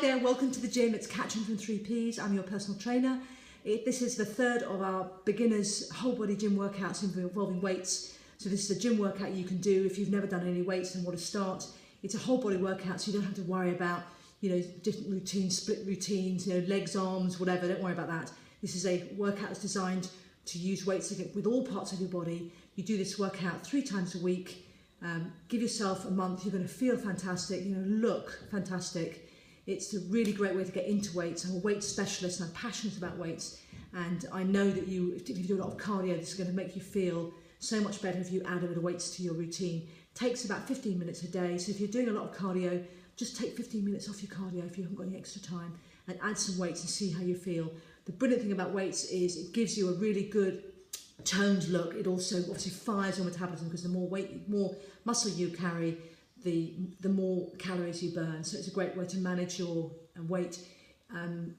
there, welcome to the gym. It's Catching from 3Ps. I'm your personal trainer. This is the third of our beginners whole body gym workouts involving weights. So this is a gym workout you can do if you've never done any weights and want to start. It's a whole body workout, so you don't have to worry about, different routines, split routines, legs, arms, whatever. Don't worry about that. This is a workout that's designed to use weights with all parts of your body. You do this workout 3 times a week. Give yourself a month. You're going to feel fantastic. Look fantastic. It's a really great way to get into weights. I'm a weight specialist and I'm passionate about weights, and I know that if you do a lot of cardio, this is going to make you feel so much better if you add a bit of weights to your routine. It takes about 15 minutes a day, so if you're doing a lot of cardio, just take 15 minutes off your cardio if you haven't got any extra time and add some weights and see how you feel. The brilliant thing about weights is it gives you a really good toned look. It also obviously fires your metabolism, because the more muscle you carry, the more calories you burn. So it's a great way to manage your weight.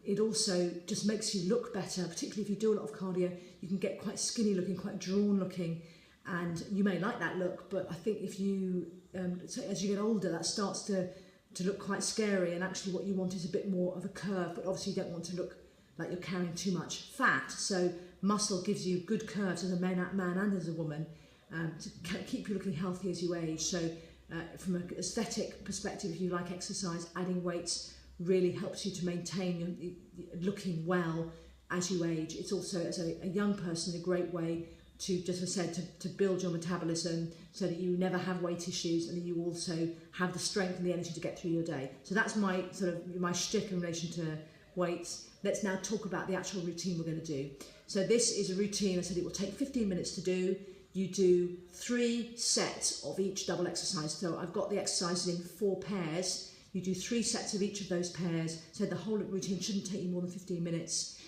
It also just makes you look better, particularly if you do a lot of cardio. You can get quite skinny looking, quite drawn looking, and you may like that look, but I think if you, so as you get older, that starts to look quite scary, and actually what you want is a bit more of a curve, but obviously you don't want to look like you're carrying too much fat. So muscle gives you good curves as a man and as a woman, to keep you looking healthy as you age. So from an aesthetic perspective, if you like exercise, adding weights really helps you to maintain looking well as you age. It's also, as a young person, a great way to, just as I said, to build your metabolism so that you never have weight issues, and that you also have the strength and the energy to get through your day. So that's my shtick in relation to weights. Let's now talk about the actual routine we're going to do. So this is a routine. I said it will take 15 minutes to do. You do 3 sets of each double exercise. So I've got the exercises in 4 pairs. You do 3 sets of each of those pairs. So the whole routine shouldn't take you more than 15 minutes.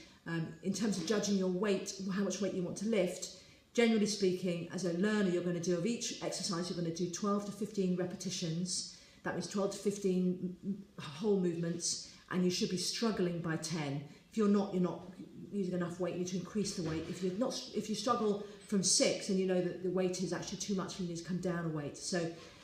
In terms of judging your weight, how much weight you want to lift, generally speaking, as a learner, you're going to do of each exercise, you're going to do 12 to 15 repetitions. That means 12 to 15 whole movements, and you should be struggling by 10. If you're not using enough weight, you need to increase the weight. If you struggle from 6 and you know that the weight is actually too much, you need to come down a weight. So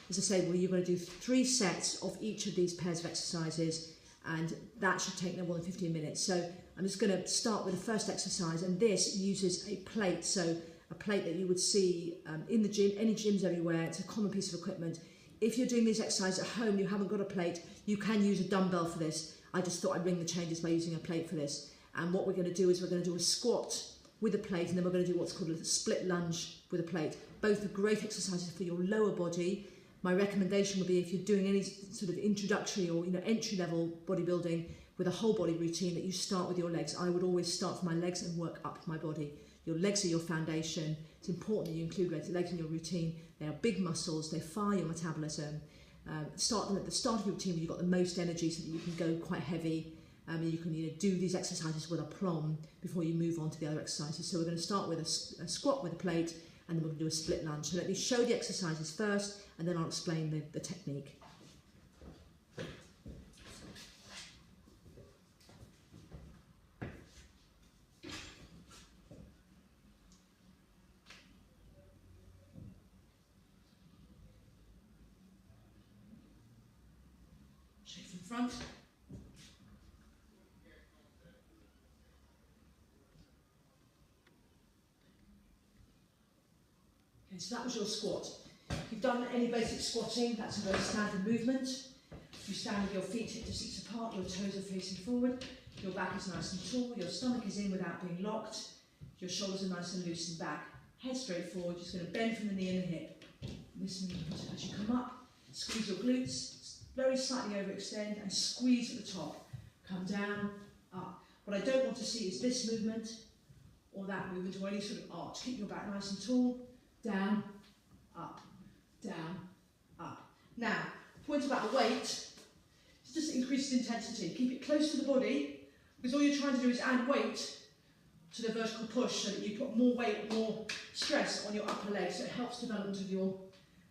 as I say, you're going to do 3 sets of each of these pairs of exercises, and that should take no more than 15 minutes. So I'm just going to start with the first exercise, and this uses a plate. So a plate that you would see in the gym, any gyms everywhere. It's a common piece of equipment. If you're doing these exercises at home, you haven't got a plate, you can use a dumbbell for this. I just thought I'd ring the changes by using a plate for this. And what we're going to do is we're going to do a squat with a plate, and then we're going to do what's called a split lunge with a plate. Both are great exercises for your lower body. My recommendation would be, if you're doing any sort of introductory or entry-level bodybuilding with a whole body routine, that you start with your legs. I would always start from my legs and work up my body. Your legs are your foundation. It's important that you include legs in your routine. They are big muscles. They fire your metabolism. Start them at the start of your routine when you've got the most energy, so that you can go quite heavy. You can do these exercises with aplomb before you move on to the other exercises. So we're going to start with a squat with a plate, and then we're going to do a split lunge. So let me show the exercises first, and then I'll explain the technique. Shape from front. Okay, so that was your squat. If you've done any basic squatting, that's a very standard movement. You stand with your feet hip to 6 apart, your toes are facing forward, your back is nice and tall, your stomach is in without being locked, your shoulders are nice and loose and back. Head straight forward, just going to bend from the knee and the hip. This movement, as you come up, squeeze your glutes, very slightly overextend and squeeze at the top. Come down, up. What I don't want to see is this movement or that movement, or any sort of arch. Keep your back nice and tall. Down, up, down, up. Now, point about the weight, it's just increased intensity. Keep it close to the body, because all you're trying to do is add weight to the vertical push, so that you put more weight, more stress on your upper leg, so it helps development of your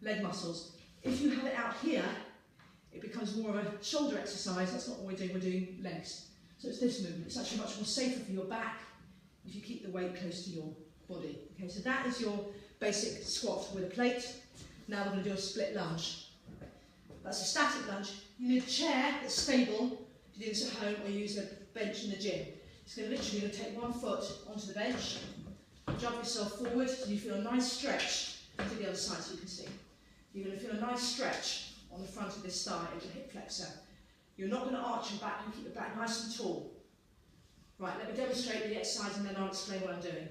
leg muscles. If you have it out here, it becomes more of a shoulder exercise. That's not what we're doing legs. So it's this movement. It's actually much more safer for your back if you keep the weight close to your body. Okay, so that is your basic squat with a plate. Now we're going to do a split lunge. That's a static lunge. You need a chair that's stable if you do this at home or use a bench in the gym. It's going to literally going to take one foot onto the bench, jump yourself forward so you feel a nice stretch to the other side so you can see. You're going to feel a nice stretch on the front of this thigh of the hip flexor. You're not going to arch your back, you keep your back nice and tall. Right, let me demonstrate the exercise and then I'll explain what I'm doing.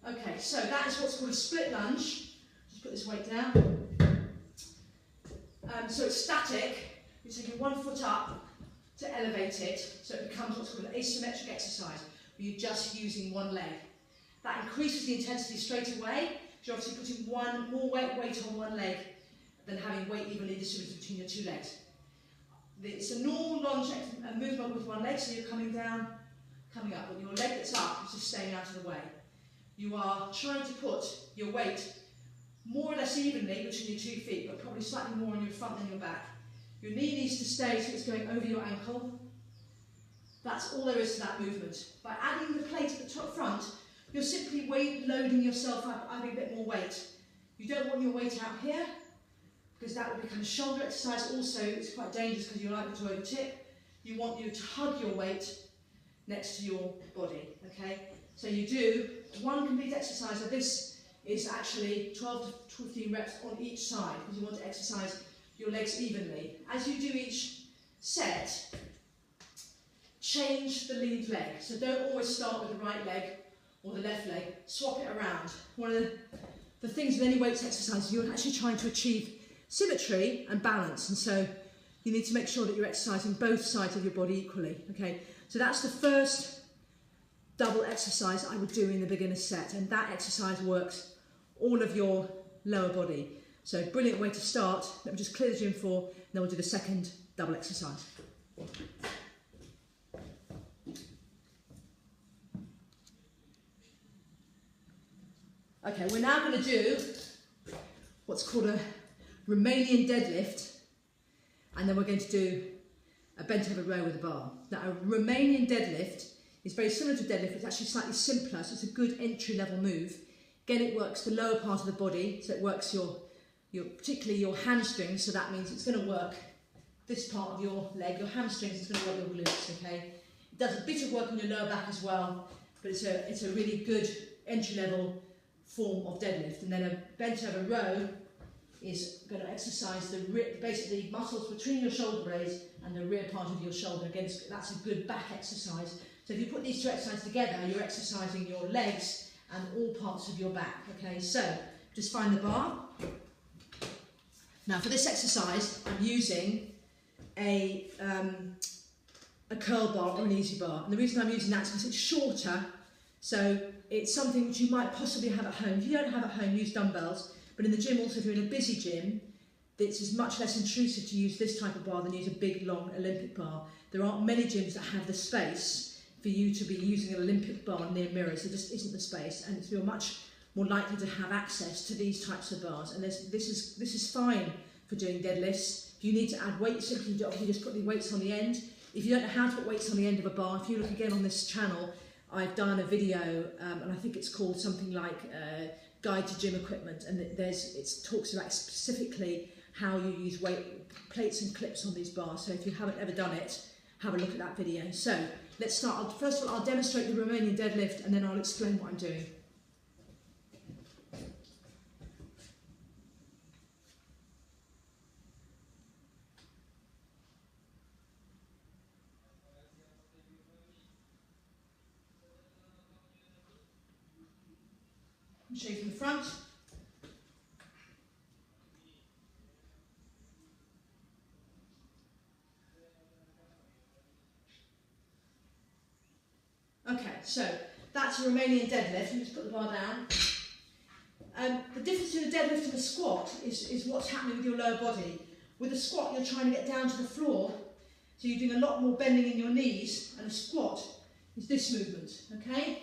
Okay, so that is what's called a split lunge. Just put this weight down. So it's static. You're taking one foot up to elevate it, so it becomes what's called an asymmetric exercise, where you're just using one leg. That increases the intensity straight away. You're obviously putting more weight on one leg than having weight evenly distributed between your two legs. It's a normal lunge movement with one leg, so you're coming down, coming up, and your leg that's up is just staying out of the way. You are trying to put your weight more or less evenly between your 2 feet, but probably slightly more on your front than your back. Your knee needs to stay so it's going over your ankle. That's all there is to that movement. By adding the plate at the top front, you're simply loading yourself up, adding a bit more weight. You don't want your weight out here, because that will become a shoulder exercise. Also, it's quite dangerous because you're likely to overtip. You want you to hug your weight next to your body, okay? So you do one complete exercise of this is actually 12 to 15 reps on each side, because you want to exercise your legs evenly. As you do each set, change the lead leg. So don't always start with the right leg or the left leg, swap it around. One of the things with any weights exercise, you're actually trying to achieve symmetry and balance, and so you need to make sure that you're exercising both sides of your body equally, okay? So that's the first double exercise I would do in the beginner set, and that exercise works all of your lower body. So brilliant way to start. Let me just clear the gym floor, and then we'll do the second double exercise. Okay, we're now going to do what's called a Romanian deadlift, and then we're going to do a bent over row with a bar. Now, a Romanian deadlift is very similar to deadlift, but it's actually slightly simpler, so it's a good entry-level move. Again, it works the lower part of the body, so it works particularly your hamstrings, so that means it's going to work this part of your leg, your hamstrings, it's going to work your glutes, okay? It does a bit of work on your lower back as well, but it's a really good entry-level form of deadlift. And then a bent over row is going to exercise basically muscles between your shoulder blades and the rear part of your shoulder. Again, that's a good back exercise. So if you put these two exercises together, you're exercising your legs and all parts of your back, okay? So, just find the bar. Now for this exercise, I'm using a curl bar or an easy bar. And the reason I'm using that is because it's shorter, so it's something which you might possibly have at home. If you don't have at home, use dumbbells. But in the gym, also if you're in a busy gym, it's much less intrusive to use this type of bar than use a big, long Olympic bar. There aren't many gyms that have the space for you to be using an Olympic bar near mirrors. There just isn't the space, and you're much more likely to have access to these types of bars. And this is fine for doing deadlifts. If you need to add weight, simply just put the weights on the end. If you don't know how to put weights on the end of a bar, if you look again on this channel, I've done a video, and I think it's called something like Guide to Gym Equipment, and it talks about specifically how you use weight plates and clips on these bars. So if you haven't ever done it, have a look at that video. So let's start. First of all, I'll demonstrate the Romanian deadlift, and then I'll explain what I'm doing. I'll show you from the front. Okay, so that's a Romanian deadlift. Let me just put the bar down. The difference between a deadlift and a squat is what's happening with your lower body. With a squat, you're trying to get down to the floor, so you're doing a lot more bending in your knees, and a squat is this movement, okay?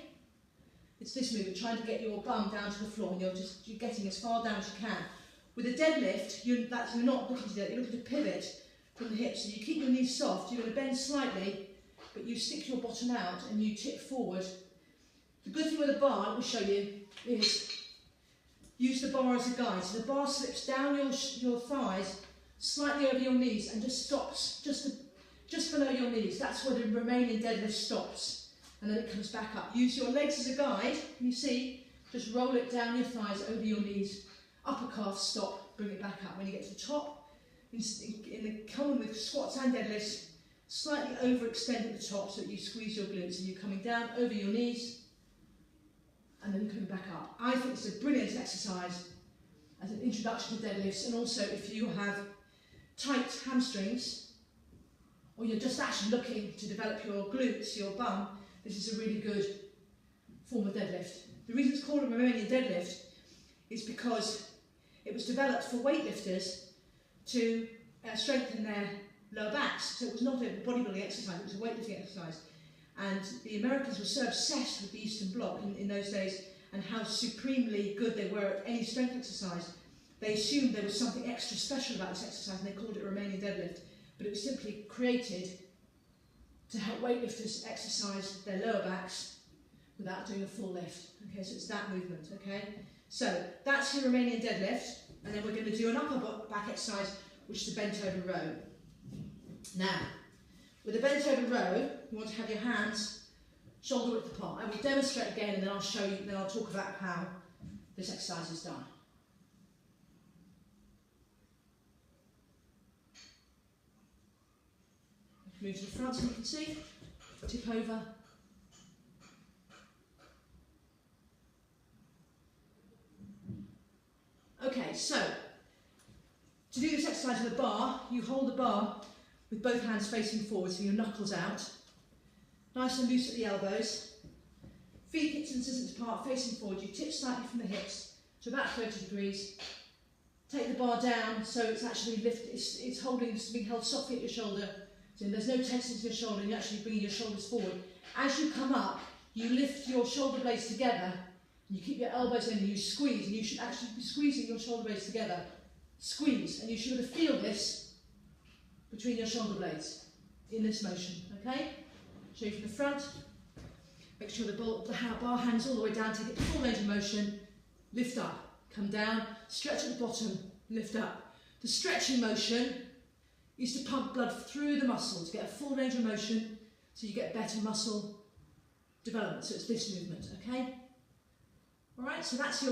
It's this movement, trying to get your bum down to the floor, and you're getting as far down as you can. With a deadlift, you're not looking to do that, you're looking to pivot from the hips. So you keep your knees soft, you're going to bend slightly, but you stick your bottom out and you tip forward. The good thing with a bar, let me show you, is use the bar as a guide. So the bar slips down your thighs, slightly over your knees, and just stops just below your knees. That's where the Romanian deadlift stops, and then it comes back up. Use your legs as a guide. You see, just roll it down your thighs over your knees. Upper calf, stop, bring it back up. When you get to the top, coming with squats and deadlifts, slightly overextend at the top so that you squeeze your glutes, and you're coming down over your knees, and then coming back up. I think it's a brilliant exercise as an introduction to deadlifts, and also if you have tight hamstrings, or you're just actually looking to develop your glutes, your bum, this is a really good form of deadlift. The reason it's called a Romanian deadlift is because it was developed for weightlifters to strengthen their lower backs. So it was not a bodybuilding exercise, it was a weightlifting exercise. And the Americans were so obsessed with the Eastern Bloc in those days and how supremely good they were at any strength exercise. They assumed there was something extra special about this exercise and they called it Romanian deadlift. But it was simply created to help weightlifters exercise their lower backs without doing a full lift. Okay, so it's that movement, okay? So that's your Romanian deadlift, and then we're going to do an upper back exercise, which is the bent over row. Now, with a bent over row, you want to have your hands shoulder width apart. I will demonstrate again, and then I'll show you, then I'll talk about how this exercise is done. Move to the front so you can see, tip over. Okay, so to do this exercise with a bar, you hold the bar with both hands facing forward, so your knuckles out, nice and loose at the elbows, feet hips and scissors apart, facing forward. You tip slightly from the hips to about 30 degrees. Take the bar down so it's actually lifted, it's being held softly at your shoulder. So there's no tension to your shoulder, and you're actually bringing your shoulders forward. As you come up, you lift your shoulder blades together, and you keep your elbows in, and you squeeze, and you should actually be squeezing your shoulder blades together. Squeeze, and you should feel this between your shoulder blades in this motion, okay? Show you from the front. Make sure the bar hangs all the way down, take it full range of motion, lift up, come down, stretch at the bottom, lift up. The stretching motion is to pump blood through the muscles, get a full range of motion so you get better muscle development. So it's this movement, okay? Alright, so that's your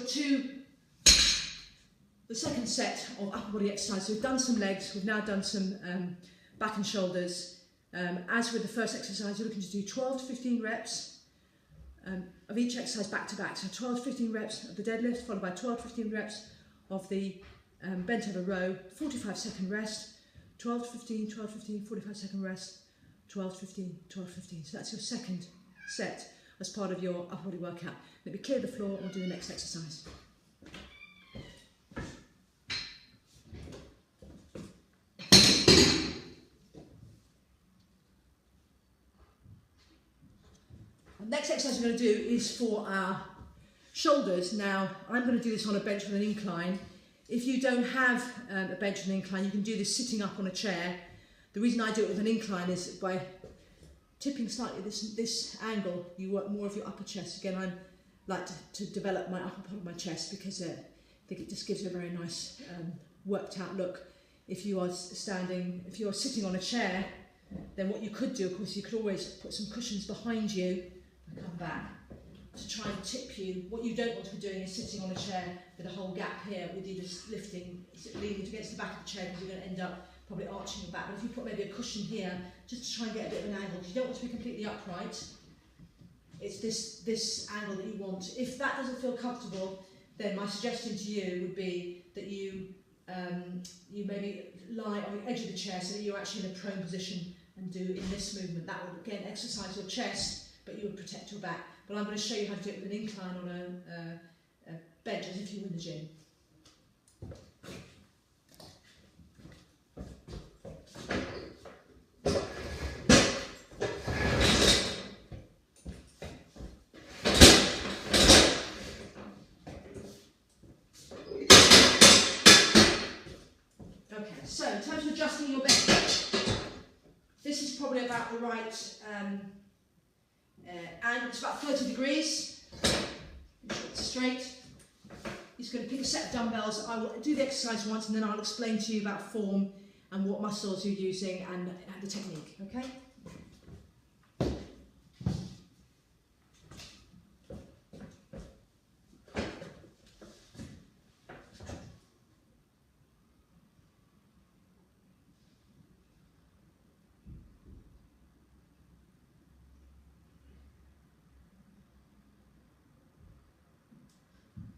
the second set of upper body exercise. So we've done some legs, we've now done some back and shoulders. As with the first exercise, you're looking to do 12 to 15 reps of each exercise back to back. So 12 to 15 reps of the deadlift, followed by 12 to 15 reps of the bent over row, 45-second rest. 12 to 15, 12 to 15, 45-second rest, 12 to 15, 12 to 15. So that's your second set as part of your upper body workout. Let me clear the floor and we'll do the next exercise. The next exercise we're going to do is for our shoulders. Now, I'm going to do this on a bench with an incline. If you don't have a bench with an incline, you can do this sitting up on a chair. The reason I do it with an incline is by tipping slightly this angle, you work more of your upper chest. Again, I like to develop my upper part of my chest because I think it just gives a very nice worked out look. If you are sitting on a chair, then what you could do, of course, you could always put some cushions behind you and come back to try and tip you. What you don't want to be doing is sitting on a chair with a whole gap here with you just leaning against the back of the chair, because you're going to end up probably arching your back. But if you put maybe a cushion here, just to try and get a bit of an angle, because you don't want to be completely upright. It's this angle that you want. If that doesn't feel comfortable, then my suggestion to you would be that you maybe lie on the edge of the chair so that you're actually in a prone position and do in this movement. That will again exercise your chest, but you would protect your back. But I'm going to show you how to do it with an incline on a bench as if you were in the gym. Okay, so in terms of adjusting your bench, probably about the right, and it's about 30 degrees. Make sure it's straight. You're just going to pick a set of dumbbells. I will do the exercise once and then I'll explain to you about form and what muscles you're using and the technique, okay?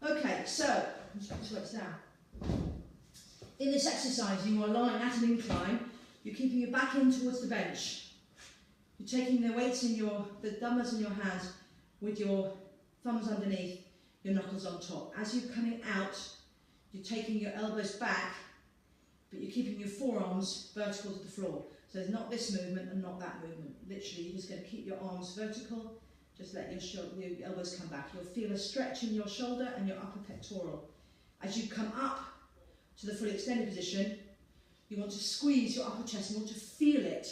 Okay, so, let's put this weights down. In this exercise, you are lying at an incline. You're keeping your back in towards the bench. You're taking the weights in the dumbbells in your hands with your thumbs underneath, your knuckles on top. As you're coming out, you're taking your elbows back, but you're keeping your forearms vertical to the floor. So there's not this movement and not that movement. Literally, you're just going to keep your arms vertical. Just let your elbows come back. You'll feel a stretch in your shoulder and your upper pectoral. As you come up to the fully extended position, you want to squeeze your upper chest. You want to feel it.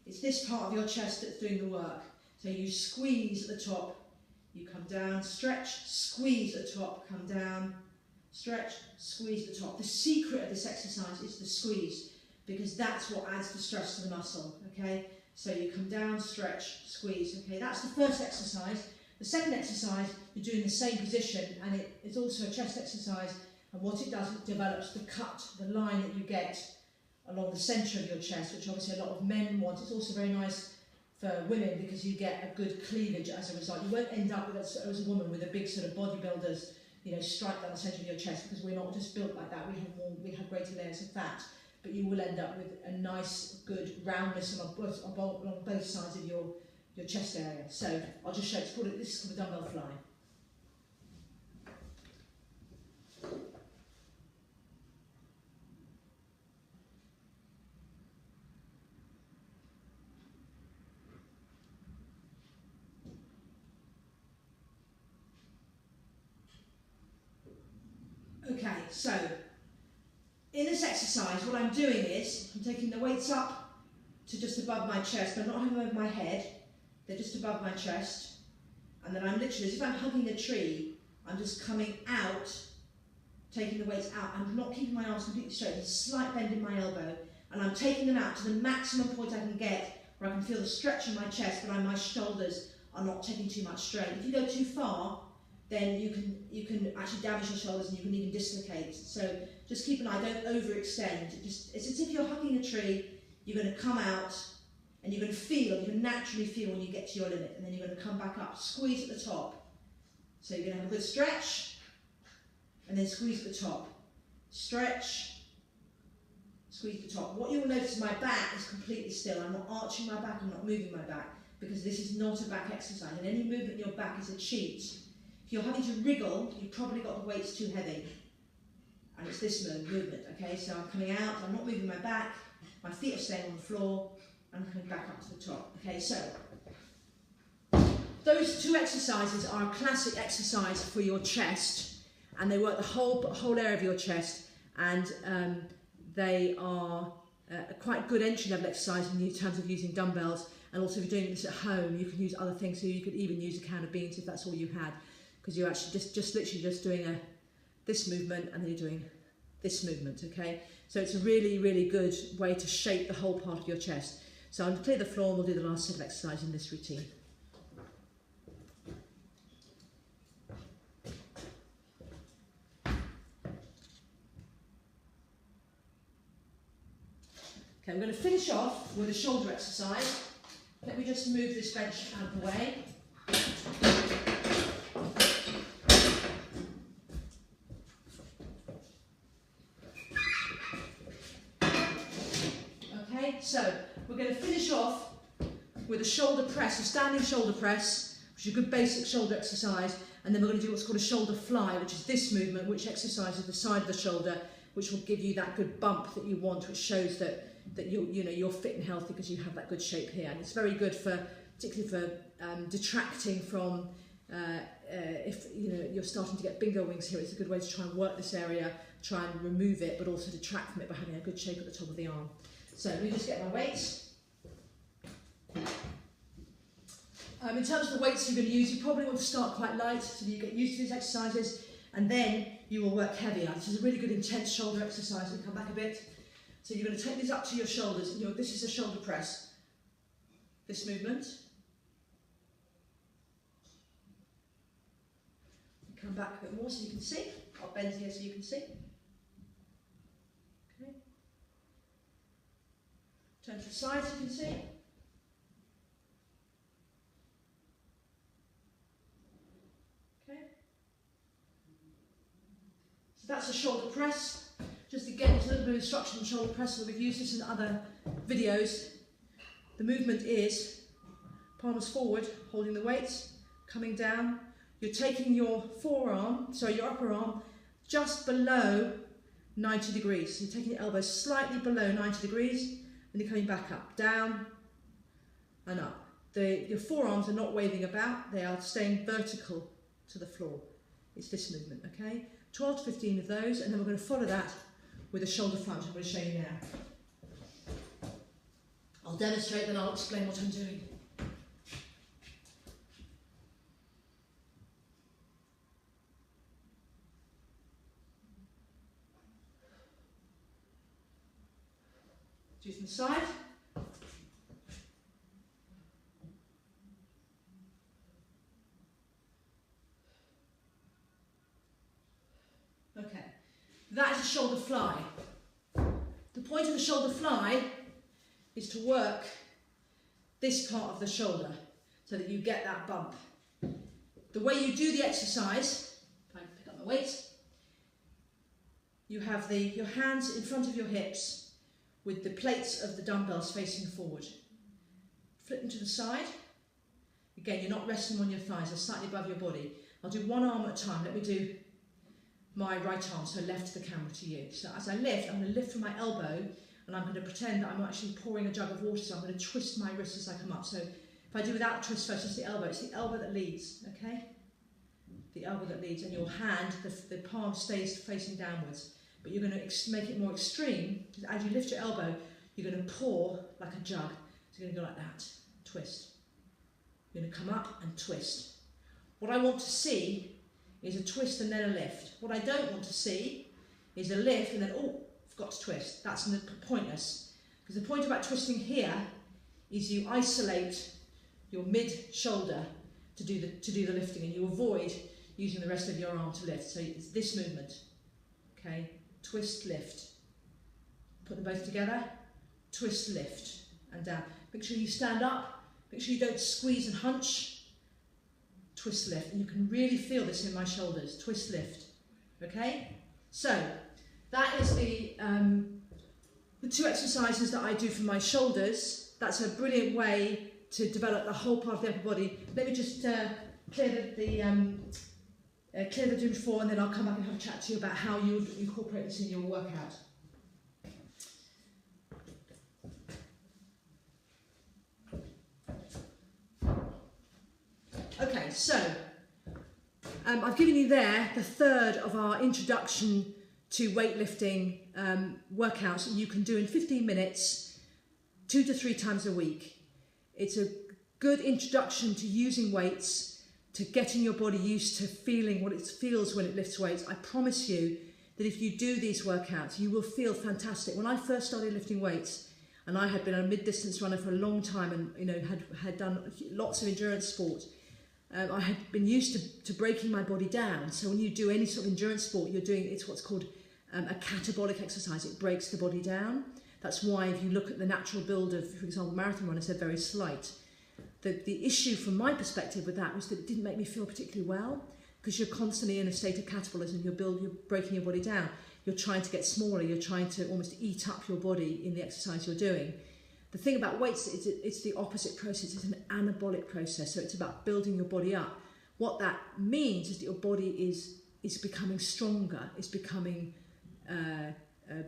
It's this part of your chest that's doing the work. So you squeeze at the top, you come down, stretch, squeeze at the top, come down, stretch, squeeze at the top. The secret of this exercise is the squeeze, because that's what adds the stress to the muscle, okay? So you come down, stretch, squeeze, okay? That's the first exercise. The second exercise, you're doing the same position, and it's also a chest exercise, and what it does, it develops the cut, the line that you get along the centre of your chest, which obviously a lot of men want. It's also very nice for women because you get a good cleavage as a result. You won't end up with, as a woman, with a big sort of bodybuilder's, you know, stripe down the centre of your chest, because we're not just built like that. We have greater layers of fat. But you will end up with a nice, good roundness along both sides of your chest area. So I'll just show you. This is called a dumbbell fly. Okay, so in this exercise, what I'm doing is I'm taking the weights up to just above my chest. I'm not having them over my head, they're just above my chest. And then I'm literally, as if I'm hugging a tree, I'm just coming out, taking the weights out. I'm not keeping my arms completely straight, there's a slight bend in my elbow. And I'm taking them out to the maximum point I can get, where I can feel the stretch in my chest, but my shoulders are not taking too much strain. If you go too far, then you can actually damage your shoulders and you can even dislocate. So just keep an eye, don't overextend. It's as if you're hugging a tree, you're going to come out and you're going to feel, you can naturally feel when you get to your limit, and then you're going to come back up, squeeze at the top. So you're going to have a good stretch, and then squeeze at the top. Stretch, squeeze at the top. What you'll notice is my back is completely still. I'm not arching my back, I'm not moving my back, because this is not a back exercise, and any movement in your back is a cheat. If you're having to wriggle, you've probably got the weights too heavy. And it's this movement, okay? So I'm coming out, I'm not moving my back, my feet are staying on the floor, and I'm coming back up to the top. Okay, so those two exercises are a classic exercise for your chest, and they work the whole area of your chest, and they are a quite good entry-level exercise in terms of using dumbbells. And also, if you're doing this at home, you can use other things. So you could even use a can of beans if that's all you had, because you're actually just literally just doing this movement, and then you're doing this movement, okay? So it's a really, really good way to shape the whole part of your chest. So I'm going to clear the floor and we'll do the last set of exercises in this routine. Okay, we're going to finish off with a shoulder exercise. Let me just move this bench out of the way. Okay, so we're going to finish off with a shoulder press, a standing shoulder press, which is a good basic shoulder exercise, and then we're going to do what's called a shoulder fly, which is this movement, which exercises the side of the shoulder, which will give you that good bump that you want, which shows that you're fit and healthy because you have that good shape here. And it's very good for, particularly for detracting from, if you're starting to get bingo wings here, it's a good way to try and work this area, try and remove it, but also detract from it by having a good shape at the top of the arm. So let me just get my weights. In terms of the weights you're going to use, you probably want to start quite light so that you get used to these exercises, and then you will work heavier. This is a really good intense shoulder exercise. And come back a bit. So you're going to take these up to your shoulders. This is a shoulder press. This movement. Come back a bit more so you can see. I'll bend here so you can see. Okay. Turn to the side so you can see. Okay. So that's a shoulder press. Just again, it's a little bit of instruction on shoulder press, so we've used this in other videos. The movement is palms forward, holding the weights, coming down. You're taking your your upper arm, just below 90 degrees. So you're taking your elbows slightly below 90 degrees, and you're coming back up, down and up. Your forearms are not waving about, they are staying vertical to the floor. It's this movement, okay? 12 to 15 of those, and then we're going to follow that with a shoulder front. I'm going to show you now. I'll demonstrate, then I'll explain what I'm doing. Do from the side. Okay, that is a shoulder fly. The point of the shoulder fly is to work this part of the shoulder so that you get that bump. The way you do the exercise, if I can pick up my weights, you have your hands in front of your hips with the plates of the dumbbells facing forward. Flip them to the side. Again, you're not resting on your thighs, they're slightly above your body. I'll do one arm at a time. Let me do my right arm, so left to the camera to you. So as I lift, I'm going to lift from my elbow, and I'm going to pretend that I'm actually pouring a jug of water, so I'm going to twist my wrist as I come up. So if I do without twist first, it's the elbow that leads, okay? The elbow that leads, and your hand, the palm stays facing downwards. But you're going to make it more extreme, because as you lift your elbow, you're going to pour like a jug. So you're going to go like that, twist. You're going to come up and twist. What I want to see is a twist and then a lift. What I don't want to see is a lift and then, oh, I've got to twist. That's pointless. Because the point about twisting here is you isolate your mid-shoulder to do the lifting, and you avoid using the rest of your arm to lift. So it's this movement, okay? Twist, lift. Put them both together. Twist, lift, and down. Make sure you stand up. Make sure you don't squeeze and hunch. Twist, lift. And you can really feel this in my shoulders. Twist, lift. Okay? So, that is the two exercises that I do for my shoulders. That's a brilliant way to develop the whole part of the upper body. Let me just clear the gym floor, and then I'll come back and have a chat to you about how you would incorporate this in your workout. Okay, so I've given you there the third of our introduction to weightlifting workouts you can do in 15 minutes, 2 to 3 times a week. It's a good introduction to using weights, to getting your body used to feeling what it feels when it lifts weights. I promise you that if you do these workouts, you will feel fantastic. When I first started lifting weights, and I had been a mid-distance runner for a long time, and had done lots of endurance sport, I had been used to breaking my body down. So when you do any sort of endurance sport, it's what's called a catabolic exercise. It breaks the body down. That's why if you look at the natural build of, for example, marathon runners, they're very slight. The issue from my perspective with that was that it didn't make me feel particularly well, because you're constantly in a state of catabolism. You're breaking your body down. You're trying to get smaller. You're trying to almost eat up your body in the exercise you're doing. The thing about weights is it's the opposite process. It's an anabolic process, so it's about building your body up. What that means is that your body is becoming stronger. It's becoming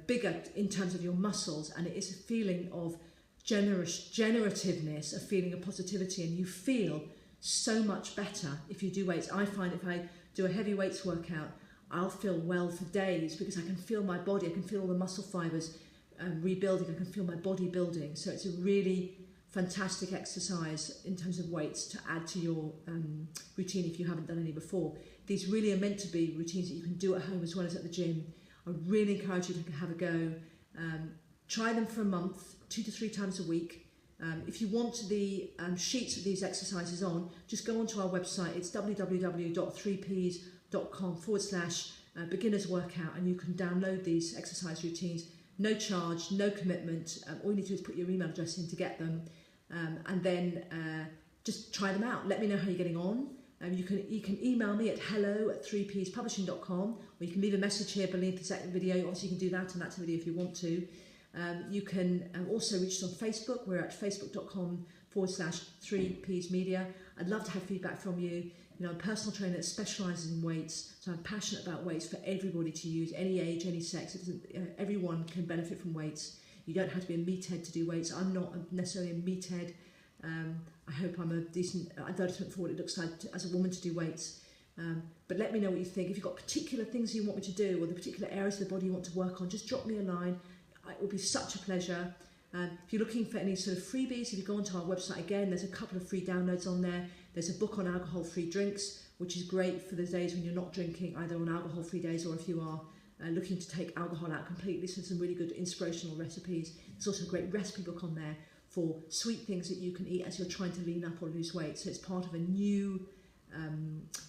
bigger in terms of your muscles, and it is a feeling of generativeness, a feeling of positivity, and you feel so much better if you do weights. I find if I do a heavy weights workout, I'll feel well for days, because I can feel my body, I can feel all the muscle fibers rebuilding, I can feel my body building. So it's a really fantastic exercise in terms of weights to add to your routine if you haven't done any before. These really are meant to be routines that you can do at home as well as at the gym. I really encourage you to have a go. Try them for a month, 2 to 3 times a week. If you want the sheets of these exercises on, just go onto our website. It's www.3ps.com/beginners workout, and you can download these exercise routines. No charge, no commitment. All you need to do is put your email address in to get them, and then just try them out. Let me know how you're getting on. You can email me at hello@3pspublishing.com, or you can leave a message here beneath this video. Obviously, you can do that in that video if you want to. You can also reach us on Facebook. We're at facebook.com/3psmedia. I'd love to have feedback from you. I'm a personal trainer that specialises in weights, so I'm passionate about weights for everybody to use, any age, any sex. Everyone can benefit from weights. You don't have to be a meathead to do weights. I'm not necessarily a meathead. I hope I'm a decent advertisement for what it looks like as a woman to do weights. But let me know what you think. If you've got particular things you want me to do, or the particular areas of the body you want to work on, just drop me a line. It will be such a pleasure. If you're looking for any sort of freebies, if you go onto our website again, there's a couple of free downloads on there. There's a book on alcohol-free drinks, which is great for the days when you're not drinking, either on alcohol-free days or if you are looking to take alcohol out completely. So some really good inspirational recipes. There's also a great recipe book on there for sweet things that you can eat as you're trying to lean up or lose weight. So it's part of a new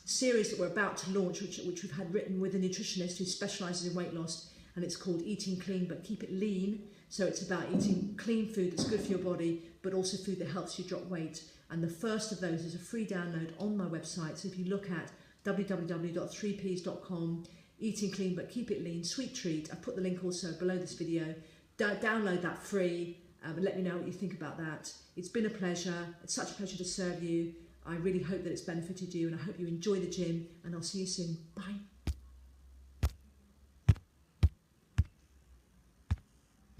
series that we're about to launch, which we've had written with a nutritionist who specialises in weight loss, and it's called Eating Clean But Keep It Lean. So it's about eating clean food that's good for your body, but also food that helps you drop weight. And the first of those is a free download on my website. So if you look at www.3ps.com, Eating Clean But Keep It Lean, sweet treat. I've put the link also below this video. Download that free and let me know what you think about that. It's been a pleasure. It's such a pleasure to serve you. I really hope that it's benefited you, and I hope you enjoy the gym, and I'll see you soon. Bye.